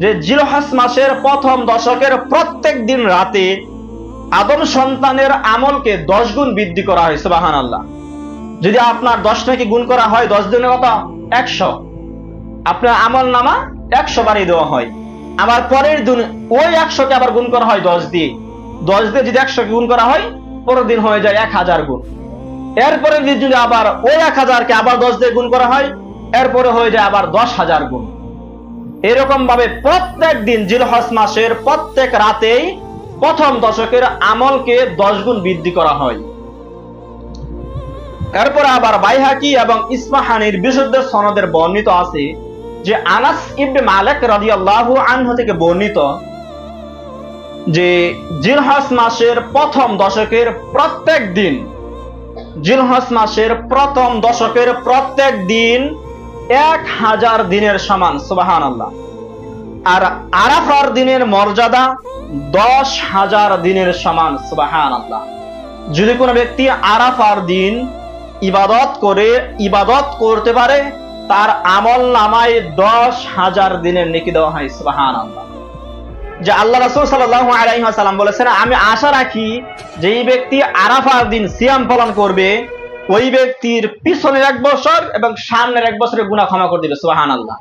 যে জিলহজ মাসের প্রথম দশকের প্রত্যেক দিন রাতে আদম সন্তানের আমলকে 10 গুণ বৃদ্ধি করা হয়। সুবহানাল্লাহ। যদি আপনার 10 নাকি গুণ করা হয় 10 দিনে কত? 100। আপনার আমল নামা 100 বাড়িয়ে দেওয়া হয়। আবার পরের দিন ওই 100কে আবার গুণ করা হয় 10 দিয়ে। 10 দিয়ে যদি 100কে গুণ করা হয়, পরের দিন হয়ে যায় 1000 গুণ। এরপরে যদি আবার ওই 1000কে আবার 10 দিয়ে গুণ করা হয়, এরপরে হয়ে যায় আবার 10,000 গুণ। এরকম ভাবে প্রত্যেক দিন জিলহজ মাসের প্রত্যেক রাতেই প্রথম দশকের আমলকে 10 গুণ বৃদ্ধি করা হয়। এরপরে আবার বাইহাকি এবং ইসমাহানির বিশুদ্ধ সনদের বর্ণিত আছে যে আনাস ইবনে মালিক রাদিয়াল্লাহু আনহু থেকে বর্ণিত যে জিলহজ মাসের প্রথম দশকের প্রত্যেক দিন, জিলহজ মাসের প্রথম দশকের প্রত্যেক দিন 1000 দিনের সমান। সুবহানাল্লাহ। আর আরাফার দিনের মর্যাদা 10,000 দিনের সমান। সুবহানাল্লাহ। যদি কোনো ব্যক্তি আরাফার দিন ইবাদত করতে পারে, তার আমল নামায় 10,000 দিনের নেকি দেওয়া হয়। সুবহানাল্লাহ। যে আল্লাহ রাসূল সাল্লাল্লাহু আলাইহি ওয়াসাল্লাম বলেছেন, আমি আশা রাখি যে এই ব্যক্তি আরাফার দিন সিয়াম পালন করবে, ওই ব্যক্তির পিছনের 1 বছর এবং সামনের 1 বছরের গুনাহ ক্ষমা করে দিবে। সুবহানাল্লাহ।